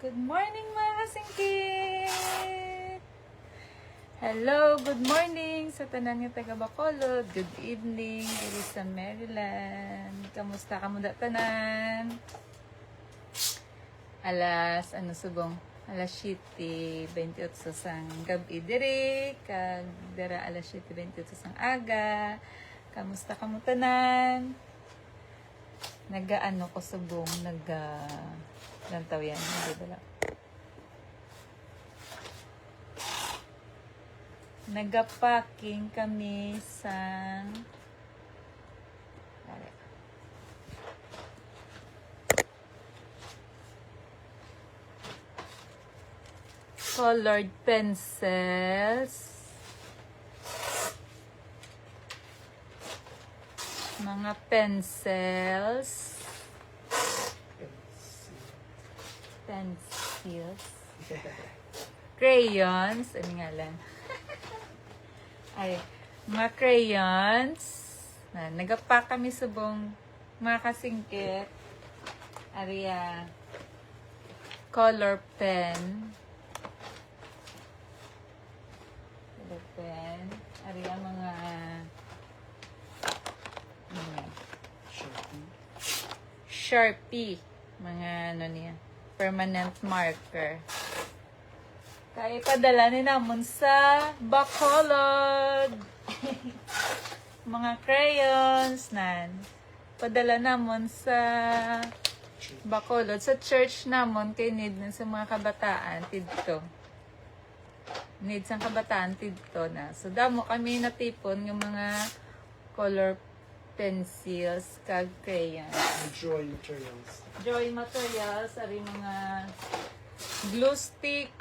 Good morning mga kasingkit! Hello, good morning sa tanan nga taga Bacolod. Good evening, diri sa Maryland. Kamusta ka muna tanan? Alas 7:28 sang gabi diri, kag dira alas 7:28 sang aga. Kamusta ka muna tanan? Nagaano ko subong, lantaw yan, hindi ba lang. Nagapacking kami sa colored pencils, mga pencils, crayons, ano nga lang, ay, mga crayons, nagapak kami subong, mga kasingkit, ariya, color pen, ariya mga, Sharpie, mga ano niya, permanent marker. Kaya padala ni namon sa Bacolod. Mga crayons nan. Padala namon sa Bacolod. Sa church namon kay need sa mga kabataan dito. Need sa kabataan dito na. So damo kami natipon yung mga color pencils kag crayons. Joy materials. Joy materials, ari mga glue stick.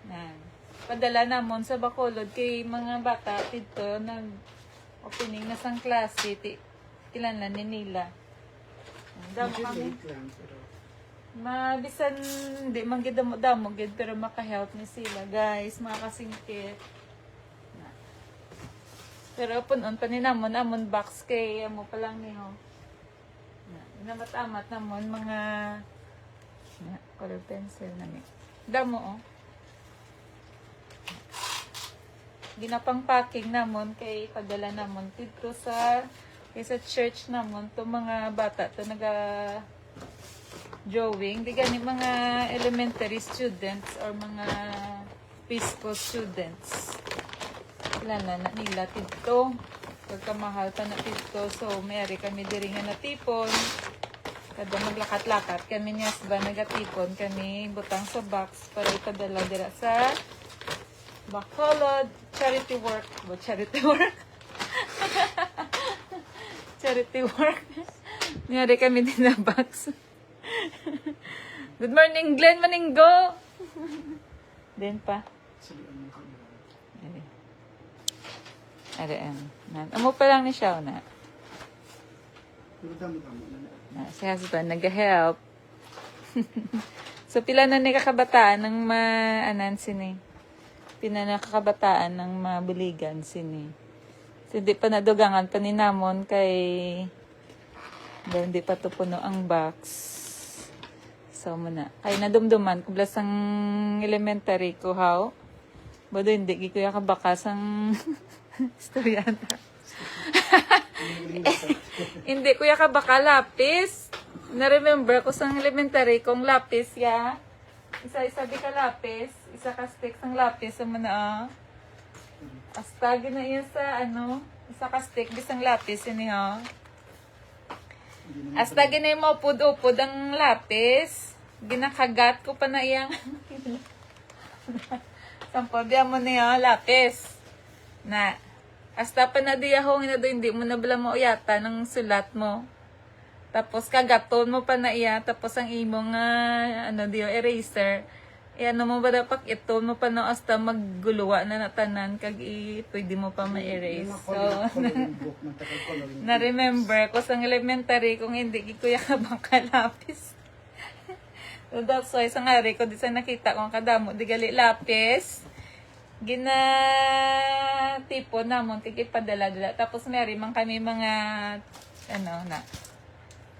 Nan. Padala namon sa Bacolod kay mga bata dito nag-opening na sang klase tilanlan ni nila. Damo kami. Lang, pero Mabisan di man gid damo gid pero maka-help ni sila, guys, mga kasingkit. Pero punon pa ni namon amon box kay amo pa lang niyo. Namat-amat namon mga color pencil na ni. Damo oh. Ginapang packing namon kay padala namon dito sa church namon to mga bata to naga drawing. Di gani mga elementary students or mga preschool students. Ilan na nila dito. Pagkamahal pa na dito. So, mayari kami diri nga natipon. Kada maglakat-lakat kami niya ba nagatipon kami butang sa box para ipadala dira sa Bacolod charity work. Charity work? Charity work. Mayari kami din na box. Good morning, Glenn Maninggo! Din pa. Amo pa lang ni siya na. Si husband nag-help. So pila na ni kakabataan ng maanan sini. Pila na kakabataan ng mabuligan sini. So di pa nadugangan pa ni namon kay dahil di pa to puno ang box. So muna. Kay nadumduman kublas ang elementary ko how. Bado hindi gikuya ka bakas ang istoryanta. Hindi, kuya ka baka lapis. Na-remember ko sa elementary kong lapis, ya. Isa-isa di ka lapis. Isa ka stick sang lapis. Sa mana, Hasta na iya sa, isa ka stick, bisang lapis, yun ha. Hasta na yung maupod-upod ang lapis. Ginakagat ko pa na iyang. Sampol, diyan mo niya, lapis. Na, hasta pa na diyahong na do, hindi mo na bala mo uyata ng sulat mo. Tapos kagaton mo pa na iya, tapos ang imong diyo, eraser. Ano mo ba dapat iton mo pa na hasta magguluwa na natanan, kag pwede mo pa ma-erase. So, na-remember ko sa elementary kung hindi kuya ka bang kalapis. So that's why sa ngari ko di sa nakita kong kadamo di gali lapis. Tipo namon tigipadala-dala. Tapos meron man kami mga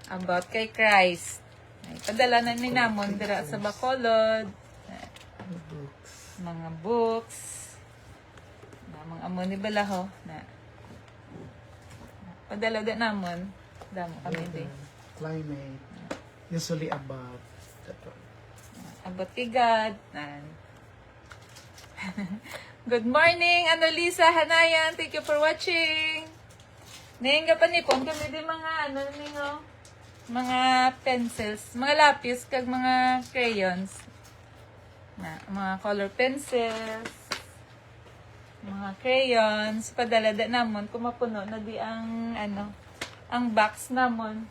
about kay Christ. Ay, padala na ni namon dira sa Bacolod. Books. Mga books. Na mga amo ni Balaho na. Padala din namon. Damo kami din. Climate. Usually about that one. Abot kay God. Nan. Good morning, Annalisa Hanayan. Thank you for watching. Nenga pa nipon kami din mga ano ninyo, mga pencils, mga lapis kag mga crayons. Na, mga color pencils, mga crayons, padalada namon kung mapuno na di ang ano, ang box namon.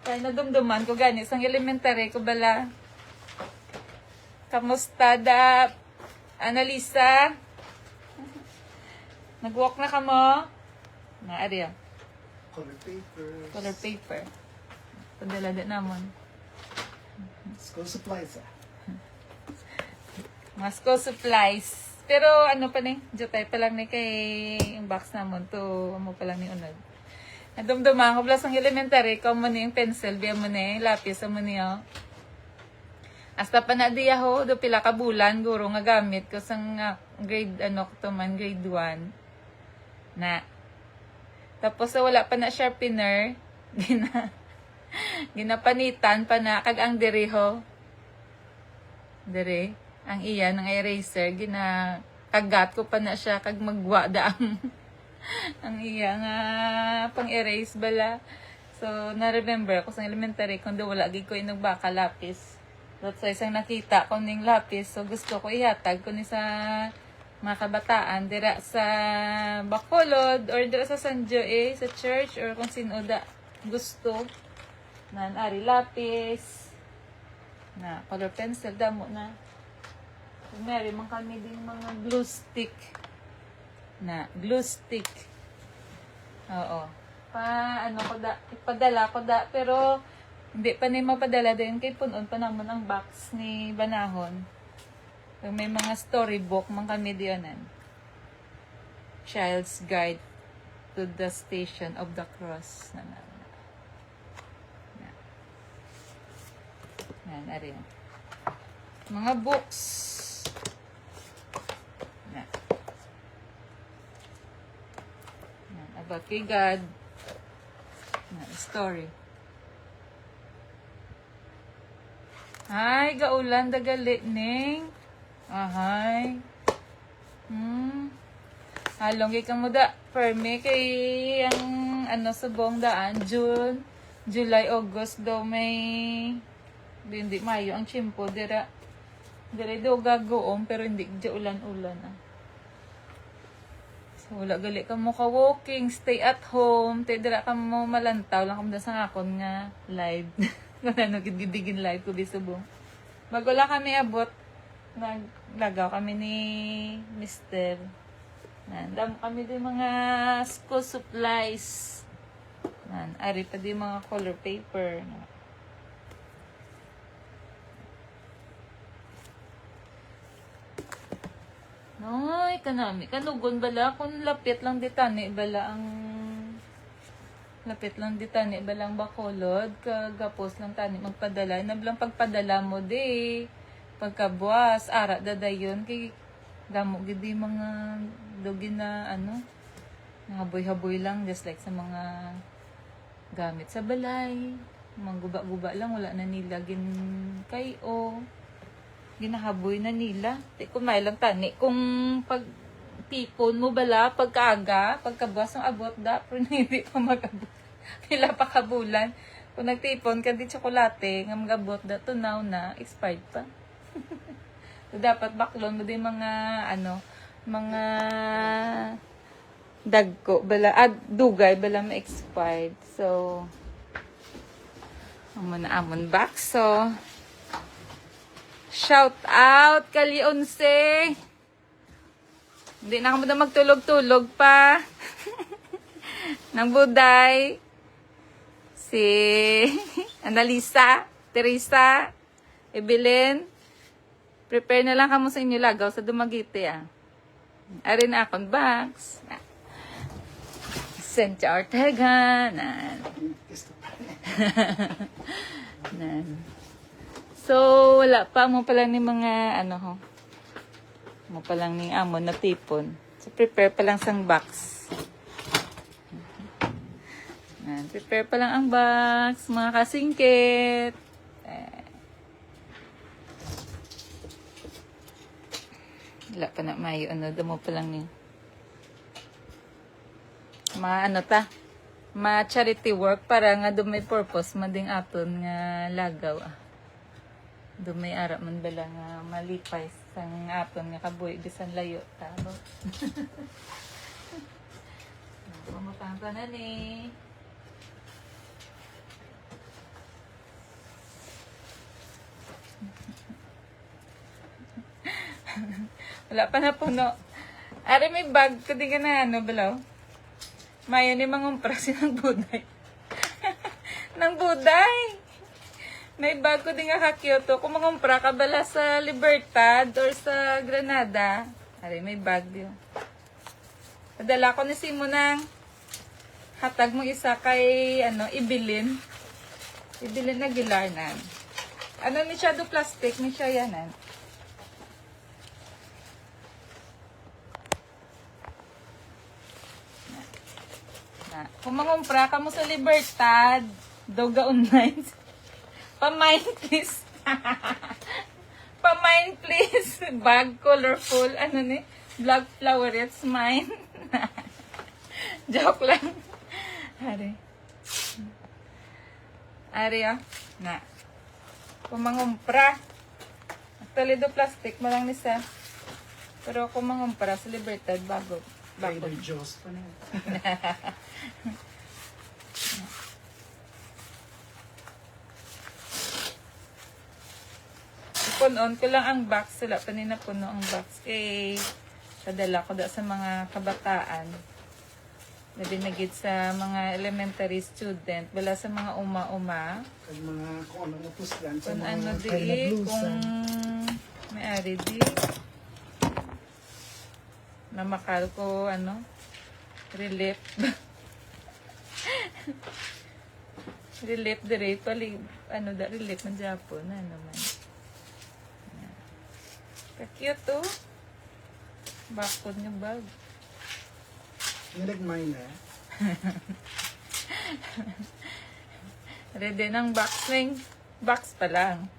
Kaya nadumduman ko gani sang elementary ko bala. Kamusta da, Annalisa? Nag-walk na ka mo? Na, ariya. Color papers. Color paper. Padalada namon. School supplies. Mga school supplies. Pero ano pa ni, jutay pa lang ni kay yung box namon to, amo pa lang ni unod. Nadumduman ko bala sang elementary, ko mo ni yung pencil, biya mo ni, lapis, amo niyo. Hasta pa na di ako, do pila ka bulan, guro nga gamit ko sang grade, ano ko to man, grade 1. Na. Tapos wala pa na sharpener, ginapanitan pa na, kag ang diriho. Dire, ang iya, ng eraser, kagat ko pa na siya, kag magwa daang, ang iya nga, pang-erase bala. So, na-remember ko sa elementary, kung do wala, gid ko inugbaka lapis. That's why isang nakita ko ning lapis. So, gusto ko ihatag ko ni sa mga kabataan dira sa Bacolod or dira sa San Joe, sa church or kung sino da gusto. Nan ari lapis. Na color pencil damo na. Mary man kami din mga glue stick. Na glue stick. Oo. Ano ko da, ipadala ko da pero hindi pa ni mapadala din kay punon pa naman ang box ni Banahon. So, may mga storybook man kami diyanan. Child's Guide to the Station of the Cross. Yan, ari yan. Mga books. Yan. Yan, about kay God. Yan, story. Ay, gaulan dagali ning. Ahay. Halong kay kang muda. Permi kay ang ano sa buong daan. June, July, August daw may hindi Mayo ang chimpo. Dira daw gagoom pero hindi dya ulan-ulan. So, wala gali ka mo ka-walking. Stay at home. Dira ka mo malantaw lang kamo sa akon nga live. Kung ano, gidigin live ko bisubong. Bago lang kami abot, naglagaw kami ni Mr. Nandam kami din mga school supplies. Ari pa din mga color paper. Noy, kanami. Kanugon bala. Kung lapit lang ditani, bala ang lapit lang di tani balang Bacolod, kagapos lang tani magpadala. Nablang pagpadala mo di, pagkabuas, ara dadayon, kay damo gidi mga dugin na ano, haboy-haboy lang, just like sa mga gamit sa balay, mga guba-guba lang, wala na nila kayo, ginahaboy na nila. Di kumay lang tani, kung pag tipon mo bala, pagkaaga, pagkabuas ng abot da, pero hindi pa magabot. Pila pa kabulan. Kung nagtipon ka di tsokolate, nga magabot da, tunaw na, expired pa. So, dapat baklon mo din mga, mga dagko, bala, dugay, bala ma-expired. So, ang muna amon box. So, shout out, Kalionse! Hindi na kamo na magtulog-tulog pa. Nang buday. Si Annalisa, Teresa, Evelyn. Prepare na lang kamo sa inyo lagaw sa Dumaguete. Ari na akong box. Sencha Ortega. Nan. So, wala pa mo pala ni mga ano ho. Mo pa lang ni amo na tipon. So, prepare pa lang sang box. Yan, prepare pa lang ang box, mga kasingkit. Wala pa na mayo, ano, damo pa lang ni. Ano ta? Charity work para nga dumay purpose, mading aton nga lagaw. Dumay ara man bala nga malipay sang aton nga kabuhi bisan layo taro. Pamutang tanan eh. Wala pa na puno. Ari may bag ko di ka na ano balaw. Maya ni mangumpra ng buday. Ng buday. May bag ko din nga ka-Kyoto. Kung mangumpra ka bala sa Libertad or sa Granada. Ari may bag diyo. Padala ko ni Simo ng hatag mo isa kay Ibilin. Ibilin na gilarnan. Ano ni siya do plastic ni siya yanan. Kung mangumpra ka mo sa Libertad, doga online. Pamain please. Pamain please. Bag colorful. Ano ni? Black flowerets mine. Joke lang. Ari na. Kung mangumpra. Actually do plastic mo lang ni sa. Pero kung mangumpra sa Libertad, bago. Trader Joe's pa na yun. Punon ko lang ang box. Sila pa na puno ang box. Eh, kadala ko da sa mga kabataan. Nabinagid sa mga elementary student. Wala sa mga uma-uma. Kag mga kung ano mo puslan sa Kung mga ano kaya na di, blusa. kung may ari di. Namakal ko, relief. Relief dire, relief ng Japon, man. Ka-cute to. Bakod ng bag. Nilag-mine na. Ready ng box ring. Box pa lang.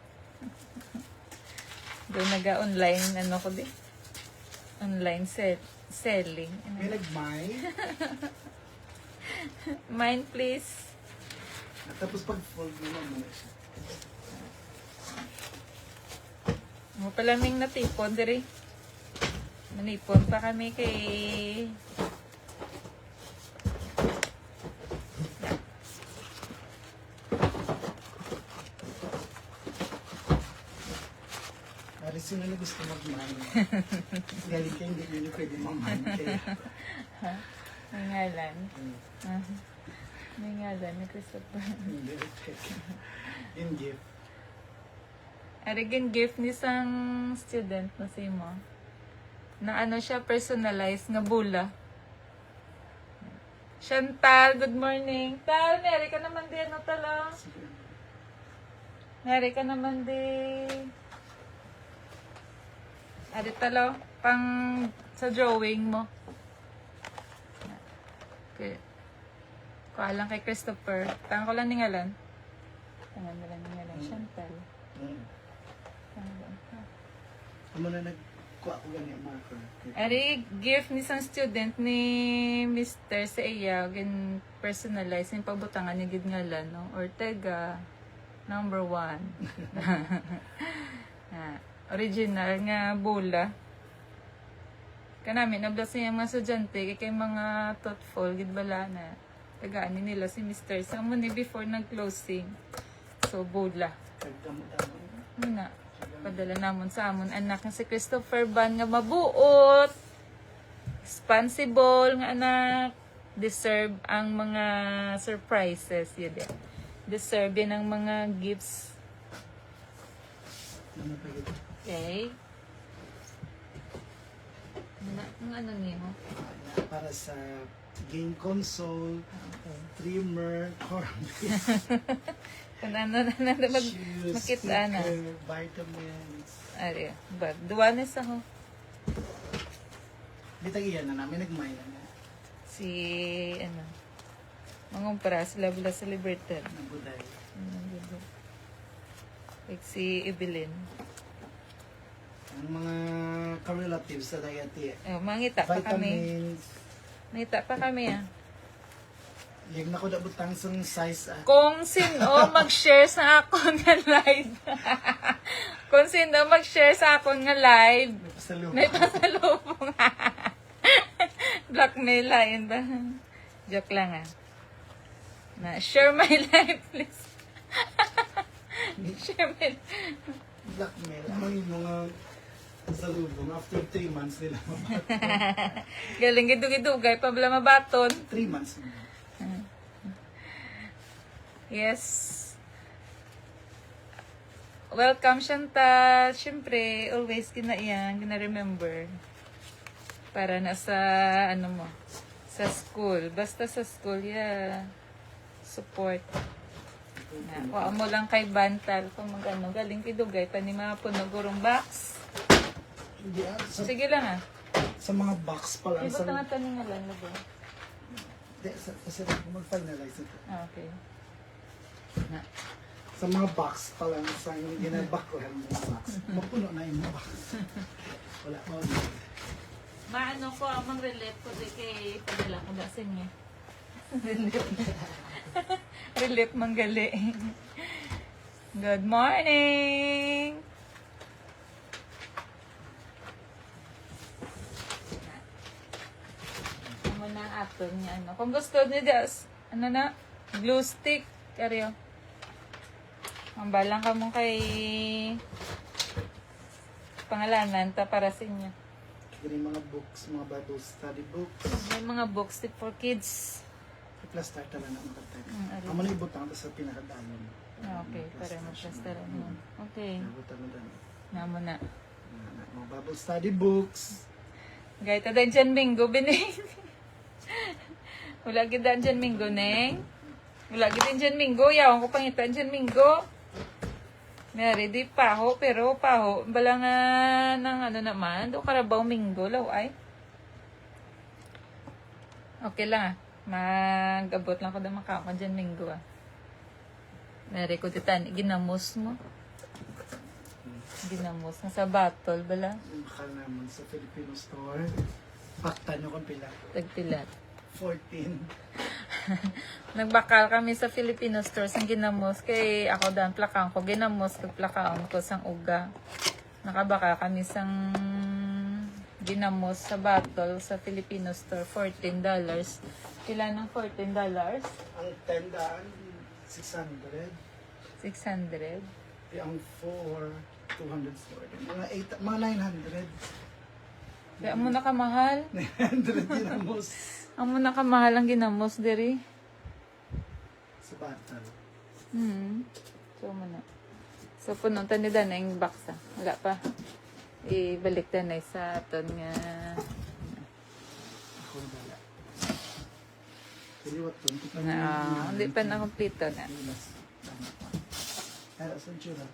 Doon naga-online, ko di. Online selling. Nilag-mine. Mine, please. At tapos pag fold naman mo na siya. Mo pala ming natipon diri. Manipon pa kami kay Ari sino na gusto mag-mine. Galing kayo hindi nyo pwede mag-mine kayo. may ngalan. May ngalan ni Christopher. Hindi, take. In gift. Arigin gift ni sang student na si mo. Na siya, personalized nga bula. Chantal, good morning. Tal, Mary ka naman din, tala. Mary ka naman din. Ari talo, pang sa drawing mo. Okay. Kuha lang kay Christopher. Tangan ko lang ningalan. Tangan na lang ningalan. Chantal. Ano na nagkuha ko ganyan marker. Ari, gift ni isang student ni Mr. sa iya, gin personalize yung pagbutangan niya gid ngalan, no? Ortega, number 1. Original nga bula. Kanami, nablas niya mga estudyante, kay mga thoughtful, gid bala na. Tagaan ni nila si Mr. sa muni before nag-closing. So, bula. Kagdamo-damo. Muna. Padala namon sa amon anak nga si Christopher Ban nga mabuot, responsible nga anak, deserve ang mga surprises yun din. Deserve yan ang mga gifts. Ano pa yun? Okay? Ano niyo? Para sa game console, trimmer, corn beef. Kung ano na Shoes, makita na. sticker, vitamins. Ari, bag. Duwanes ako. Bitag iyan na namin, nagmaya na. Si, mangumpara sila bula sa Libertad. Nabuday. Like si Evelyn. Ang mga ka-relatives sa dayati. Mangita pa kami. Vitamins. Mangita pa kami Yung nako da butang sang size Kung sino mag-share sa akon nga live. Kung sino mag-share sa akon nga live. may pasalubong. May pasalubong. Blackmail yun ba? Joke lang Na, share my life, please. Share my Blackmail. Ano yung mga pasalubong? After 3 months nila mabaton. Galing gidugay pa bala mabaton. 3 months na. Yes. Welcome, Chantal. Siyempre, always gina-remember. Para nasa, sa school. Basta sa school, support. Kuha mo lang kay Bantal kung galing kidugay pa ni mga punogurong box. Hindi Sige lang sa mga box pa lang. Iba nga tanong nga lang na ba? Kasi mag-finalize ito. Okay. Sa mga box pa lang sa ginabakuhan mo mga box. Mapuno na yung mga box. Wala mo. Maano ko, amang relate ko di kay padala ko dasin niya. Relate manggali. Good morning! Ano na ang aton niya, Kung gusto niyo das, glue stick, karyo. Ang balang ka mo kay pangalanan ta para sa inyo. Yung mga books, mga Bible study books. May mga books tip for kids. I-plaster talaga na makatag. ari. Amo na ibutang ta sa pinakadalon. Okay, para mag-plaster mo. Okay, Ibutang na dano. namo na. Mga Bible study books. Gaya ta dyan Minggo, bining. Wala gid dyan Minggo, neng. Wala gid dyan Minggo, yawan ko pangitan dyan Minggo. Mary, di paho, pero paho. Bala nga ng naman, do Karabaw Minggo, law ay. Okay lang Mag-abot lang ko na makakon dyan Minggo Mary ko titan, ginamos mo. Ginamos na sa battle, bala. Mahal naman sa Filipino store. Pakta nyo kung pila. Tagpilat. 14. Nagbakal kami sa Filipino stores ang ginamos kay ako dan plakang ko ginamos kag plakaon ko sang uga. Nakabaka kami sang ginamos sa battle sa Filipino store $14. Pila ng $14? Ang tendaan, 600. 600. Ang 4, 240. Mga 900. Kaya mo na kamahal. 900 dinamos Amo na kamahal ang ginamos diri. sa battle. So mo na. So pununta ni Dana yung box Wala pa. Ibalik na sa aton nga. Ako wala. Kaliwat to. Hindi pa na kompleto na. Kaya sa tsura.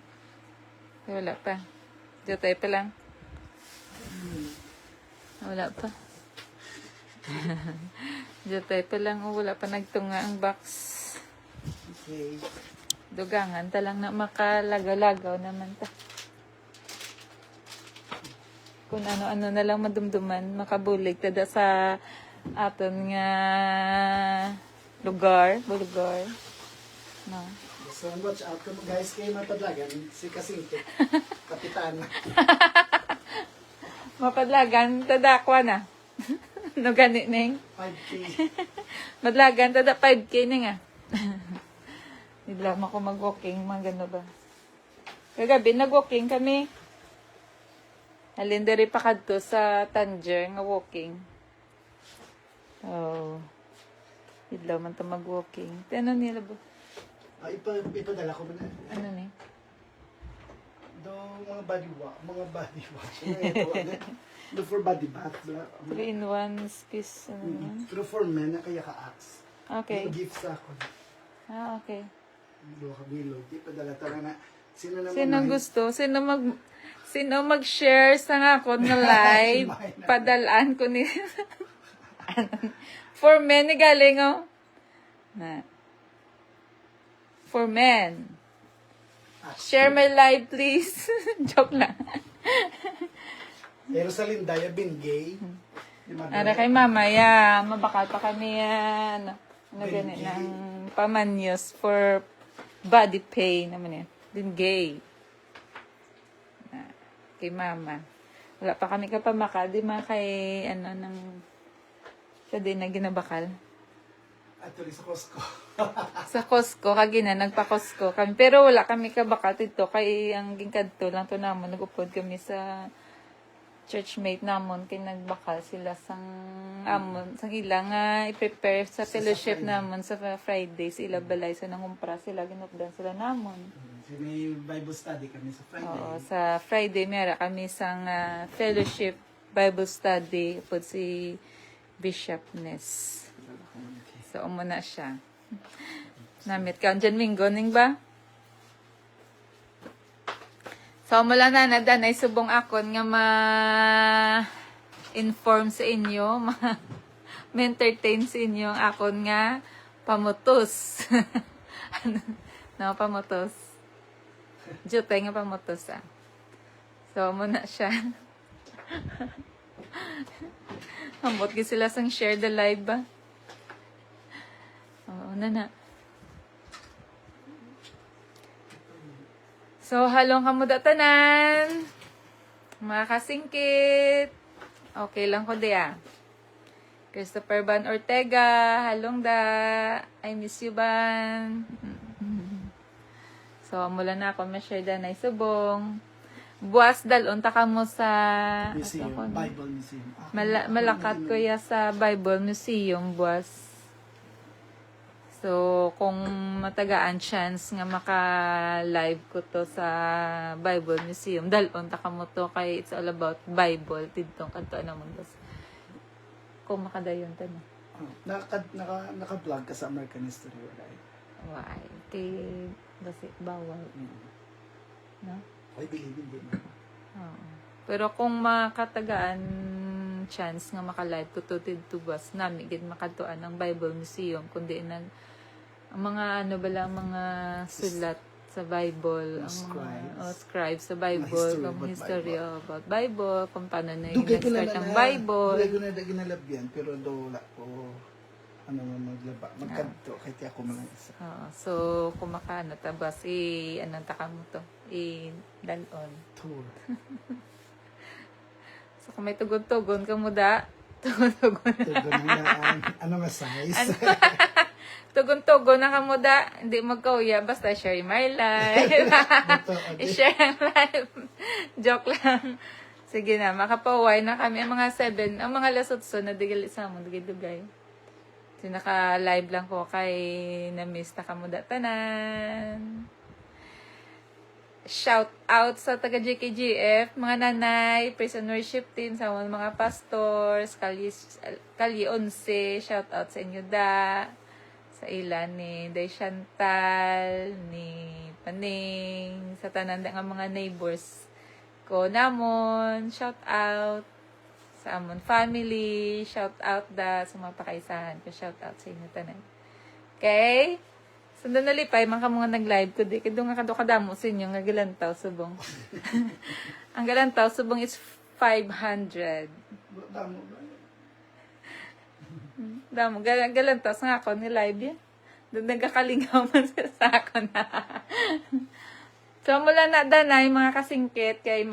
Wala pa. Jotay pa lang. Wala pa. Jotay pa lang. Wala pa nagtunga ang box. Okay. Dugangan ta lang na makalagaw-lagaw naman ta. Kung ano-ano na lang madumduman, makabulig tada sa aton nga lugar. No. So watch out kung guys kayo mapadlagan. Si Kasinte. Kapitan. Mapadlagan tadakwa na. No gani ning. 5K. Madlagan tada 5K na nga. Bigla mo ako mag-walking, magano ba? Kagabi nag-walking kami. Halindari pa kadto sa Tanger nga walking. Oh. Bigla man ta mag-walking. Ano nila ba? Ipadala ko ba na? Ano ni? Mga body wash. Do for body bath. 3-in-1 kiss. Ano naman? Pero for men na kaya ka-axe. Okay. Yung gift sa ako. Okay. Dua ka bilog. Di padala tara na. Sino naman? Sino gusto? Sino mag-share sa nga ako nga live? Padalaan ko ni... For men, ni galing, oh. Na. For men. Share my live, please. Joke lang. Jerusalem Daya bin gay. Ara kay mama, ya. Mabakal pa kami yan. Ano ganit ng pamanyos for body pain naman yan. Din gay. Na, kay mama. Wala pa kami kapamaka. Di ma kay, ano, ng sa din na ginabakal. Actually sa Costco. Sa Costco, kagina, nagpa-Costco kami. Pero wala kami kabakal dito. Kay ang gingkadto lang to namon. Nagupod kami sa churchmate namon. Kay nagbakal sila sang amon. Sang ilang i-prepare sa fellowship namon sa Friday. Sila balay sa nangumpra sila. Ginupdan sila namon. May Bible study kami sa Friday. Oo, sa Friday mera kami sang fellowship Bible study po si Bishop Ness. So, umuna siya. Namit ka. Diyan Minggo, ning ba? So, mula na nadanay subong akon nga ma-inform sa inyo, ma-entertain sa inyo ang akon nga pamutos. No, pamutos. Jutay nga pamutos, ah. So, muna siya. Ambot gi sila sang share the live ba? Oo, na. So, halong kamuda tanan. Mga kasingkit. Okay lang ko diya. Christopher Van Ortega. Halong da. I miss you, Ban. So, mula na ako ma-share da na subong. Buwas dalon taka mo sa Museum, Bible Museum. malakat ko ya sa Bible Museum buwas. So kung matagaan chance nga maka-live ko to sa Bible Museum, dalon taka mo to kay it's all about Bible didtong kanto namon bas. Kung makadayon ta na. Naka-vlog ka sa American History right? Why? Kay basi bawal. No? I believe in it. Oo. Pero kung makatagaan chance nga maka-live ko to bus nami gid makatuan ang Bible Museum kundi nang ang mga ano bala mga sulat sa Bible, ang mga scribes sa Bible, ang history about Bible, kung paano na yung nag-start ang Bible. Dugay ko na ginalabyan pero do wala ko ano maglaba magkanto kay ti ako man isa. So kung makano tabas anong taka mo to dalon Tour. So kung may tugon-tugon ka mo da tugon-tugon ano nga size? Tugon-tugon na ka mo da hindi magkauya basta share my life. I-share ang life. Joke lang. Sige na, makapaway na kami ang mga 7, ang mga lasotso na digali sa mo dugay. Naka-live lang ko kay na-miss na kamuda tanan. Shout out sa taga JKGF, mga nanay, praise and worship team, sa mga pastors, Kali 11, shout out sa inyo da. Sa ilan ni Day Chantal, ni Paning, sa tanan nga mga neighbors ko namon, shout out. Sa amon family, shout out da sa mga pakaisahan ko, shout out sa inyo tanan. Okay? Sundan na lipay, mga mga nag-live ko di. Kaya nga kadamo sa inyo, nga galantaw subong. Ang galantaw subong is 500. Damo, galantaw sa ako ni live yan. Doon nagkakalingaw man sa ako na. So, mula na danay, mga kasingkit, kay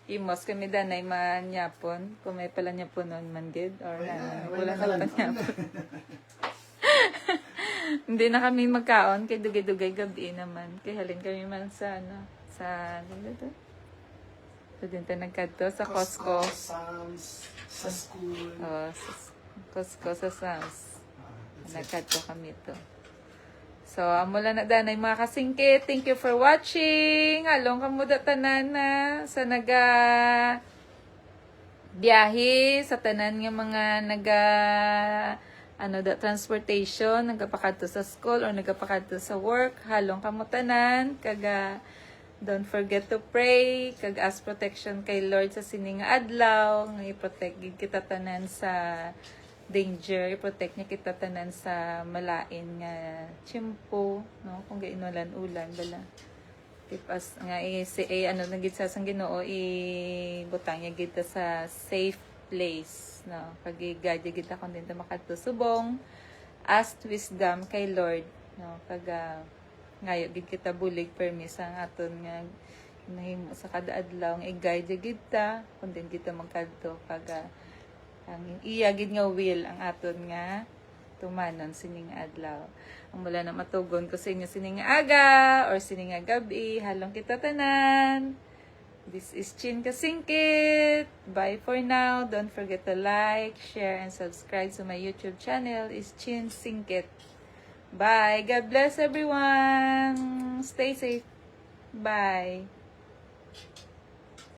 Imos kami danay manyapon. Kung may pala nyapon nun man gid or wala na pa nyapon. Hindi na kami magkaon kay dugay-dugay gabi naman. Kay halin kami man sa sa dito. So din ta nagkadto sa Costco. Sa school. Sa Costco sa Sam's. Nagkadto kami to. So, mula na danay mga kasingkit. Thank you for watching. Halong kamuda tanan na sa biyahe sa tanan nga mga transportation, nagapakadto sa school or nagapakadto sa work, halong kamutanan, kaga don't forget to pray, kag ask protection kay Lord sa sining nga adlaw, nga i-protect gid kita tanan sa danger, i-protect niya kita tanan sa malain nga tsimpo, no? Kung gainulan ulan bala. Tipas nga ano na gid sa sang Ginoo, ibutang niya gid ta sa safe place, no? Kag i-guide gid ta kun dinta makadto subong. Ask wisdom kay Lord, no? Kag ngayo gid kita bulig permis ang aton nga nahimo sa kada adlaw nga i-guide gid ta kun din kita magkadto kag ang iya gid nga will ang aton nga tumanon sining adlaw. Ang mula na matugon ko sa inyo sining nga aga or sining nga gabi, halong kita tanan. This is Chin Kasingkit. Bye for now. Don't forget to like, share, and subscribe to my YouTube channel. Is Chin Singkit. Bye. God bless everyone. Stay safe. Bye.